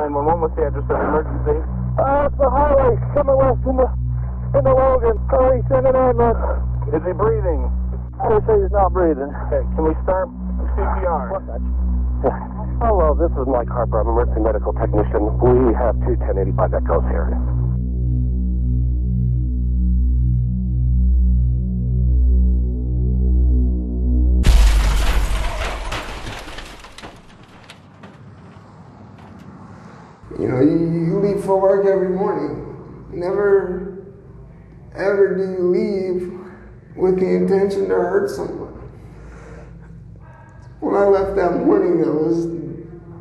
911, what's the address of the emergency? It's the highway coming west in the Logan. Curry, send an ambulance. Is he breathing? They say he's not breathing. Okay, can we start CPR? Hello, this is Mike Harper. I'm an emergency medical technician. We have 21085 echoes here. You know, you leave for work every morning. Never, ever do you leave with the intention to hurt someone. When I left that morning, that was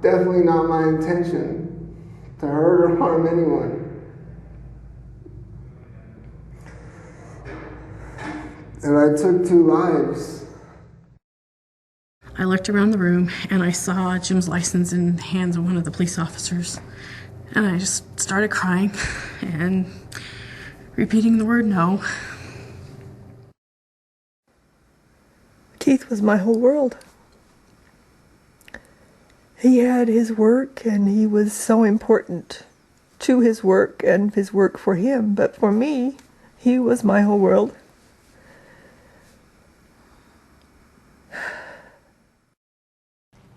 definitely not my intention to hurt or harm anyone. And I took 2 lives. I looked around the room and I saw Jim's license in the hands of one of the police officers. And I just started crying and repeating the word no. Keith was my whole world. He had his work and he was so important to his work and his work for him. But for me, he was my whole world.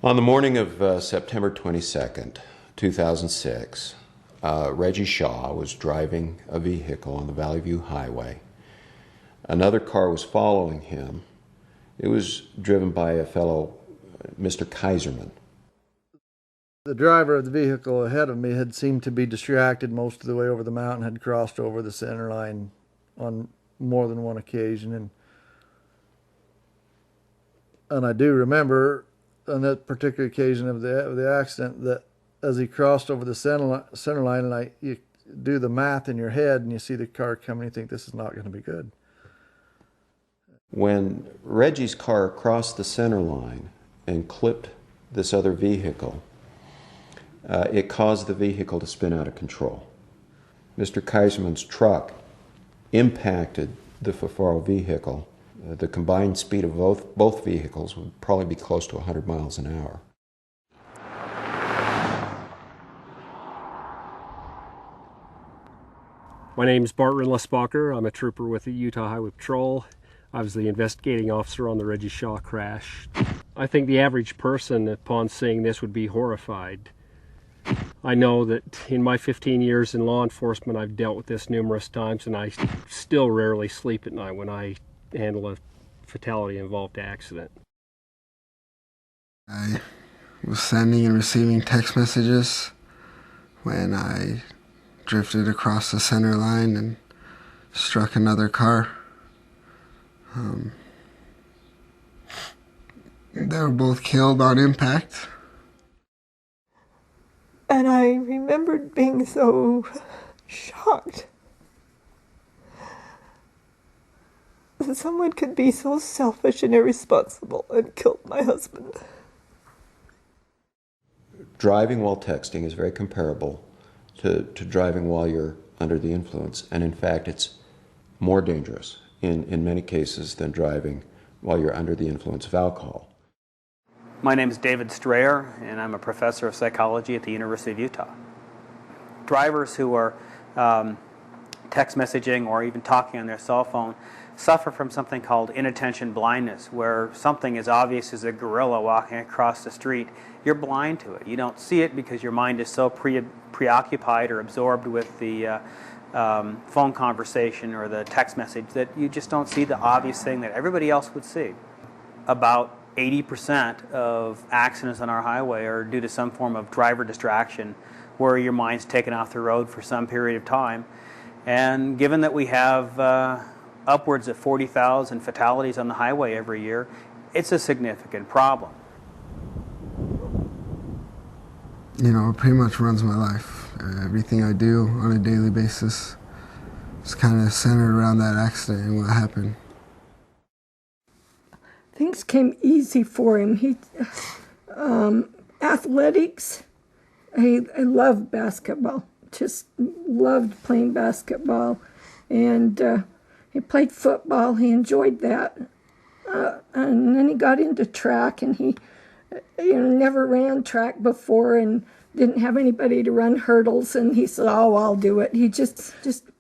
On the morning of September 22nd, 2006, Reggie Shaw was driving a vehicle on the Valley View Highway. Another car was following him. It was driven by a fellow, Mr. Kaiserman. The driver of the vehicle ahead of me had seemed to be distracted most of the way over the mountain, had crossed over the center line on more than one occasion. And I do remember on that particular occasion of the accident that as he crossed over the center line, and you do the math in your head and you see the car coming, you think this is not going to be good. When Reggie's car crossed the center line and clipped this other vehicle, it caused the vehicle to spin out of control. Mr. Kaiserman's truck impacted the Fafaro vehicle. The combined speed of both vehicles would probably be close to 100 miles an hour. My name is Bart Rinlesbacher. I'm a trooper with the Utah Highway Patrol. I was the investigating officer on the Reggie Shaw crash. I think the average person upon seeing this would be horrified. I know that in my 15 years in law enforcement, I've dealt with this numerous times, and I still rarely sleep at night when I handle a fatality-involved accident. I was sending and receiving text messages when I drifted across the center line and struck another car. They were both killed on impact. And I remembered being so shocked that someone could be so selfish and irresponsible and killed my husband. Driving while texting is very comparable to driving while you're under the influence, and in fact it's more dangerous in many cases than driving while you're under the influence of alcohol. My name is David Strayer, and I'm a professor of psychology at the University of Utah. Drivers who are text messaging or even talking on their cell phone suffer from something called inattention blindness, where something as obvious as a gorilla walking across the street, you're blind to it. You don't see it because your mind is so preoccupied or absorbed with the phone conversation or the text message that you just don't see the obvious thing that everybody else would see. About 80% of accidents on our highway are due to some form of driver distraction, where your mind's taken off the road for some period of time. And given that we have upwards of 40,000 fatalities on the highway every year, it's a significant problem. You know, it pretty much runs my life. Everything I do on a daily basis is kind of centered around that accident and what happened. Things came easy for him. He athletics. I loved basketball. Just loved playing basketball, and he played football. He enjoyed that, and then he got into track, and he never ran track before, and didn't have anybody to run hurdles, and he said, oh, I'll do it. He just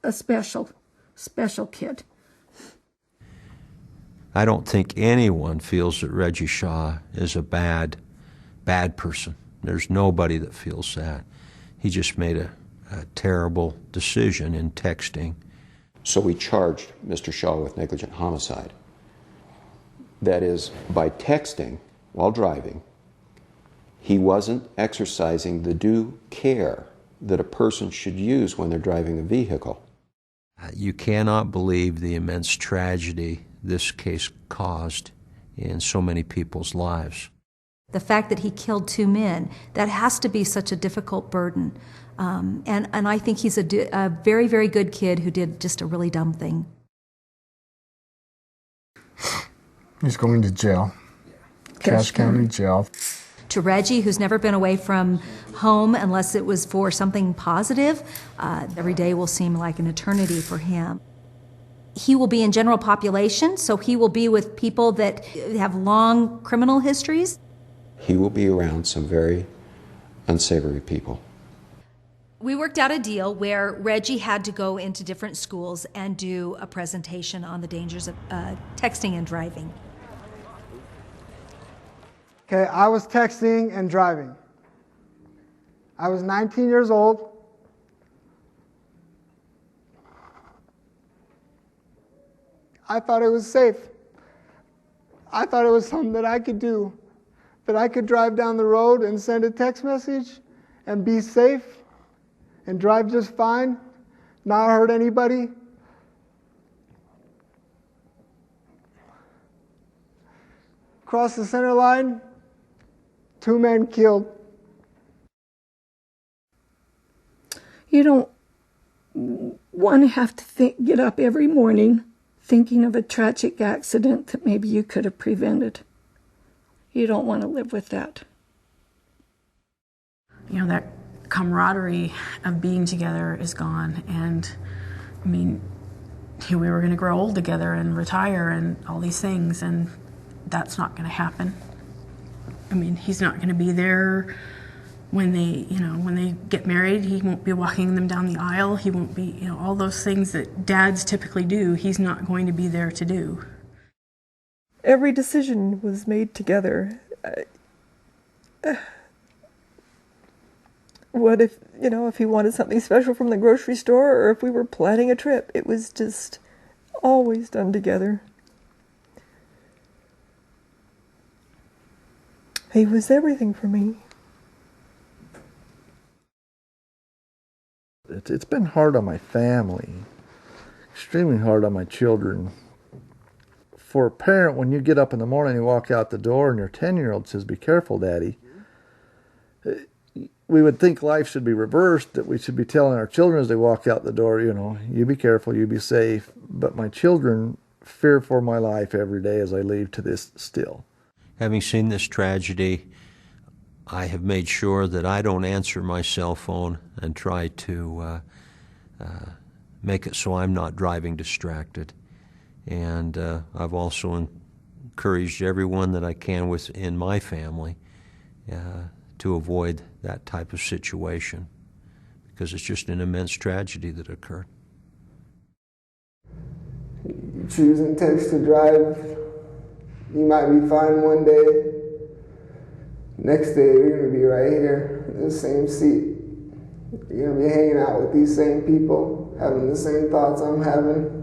a special kid. I don't think anyone feels that Reggie Shaw is a bad person. There's nobody that feels that. He just made a terrible decision in texting. So we charged Mr. Shaw with negligent homicide. That is, by texting while driving, he wasn't exercising the due care that a person should use when they're driving a vehicle. You cannot believe the immense tragedy this case caused in so many people's lives. The fact that he killed 2 men, that has to be such a difficult burden. And I think he's a very, very good kid who did just a really dumb thing. He's going to jail. Cache County Jail. To Reggie, who's never been away from home unless it was for something positive, every day will seem like an eternity for him. He will be in general population, so he will be with people that have long criminal histories. He will be around some very unsavory people. We worked out a deal where Reggie had to go into different schools and do a presentation on the dangers of texting and driving. Okay, I was texting and driving. I was 19 years old. I thought it was safe. I thought it was something that I could do, that I could drive down the road and send a text message and be safe and drive just fine, not hurt anybody. Cross the center line, 2 men killed. You don't want to have to get up every morning thinking of a tragic accident that maybe you could have prevented. You don't want to live with that. You know, that camaraderie of being together is gone. And I mean, we were going to grow old together and retire and all these things, and that's not going to happen. I mean, he's not going to be there when they get married. He won't be walking them down the aisle. He won't be, all those things that dads typically do, he's not going to be there to do. Every decision was made together. What if he wanted something special from the grocery store, or if we were planning a trip, it was just always done together. He was everything for me. It's been hard on my family, extremely hard on my children. For a parent, when you get up in the morning and walk out the door and your 10-year-old says, "Be careful, Daddy," we would think life should be reversed, that we should be telling our children as they walk out the door, you be careful, you be safe. But my children fear for my life every day as I leave to this still. Having seen this tragedy, I have made sure that I don't answer my cell phone and try to make it so I'm not driving distracted. And I've also encouraged everyone that I can within my family to avoid that type of situation, because it's just an immense tragedy that occurred. You choose and text to drive, you might be fine one day. Next day, you're going to be right here in the same seat. You're going to be hanging out with these same people, having the same thoughts I'm having.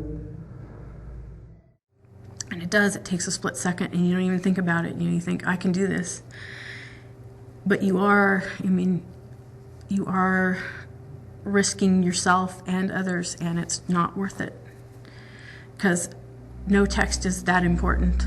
And it takes a split second, and you don't even think about it. You think, I can do this. But you are risking yourself and others, and it's not worth it. Because no text is that important.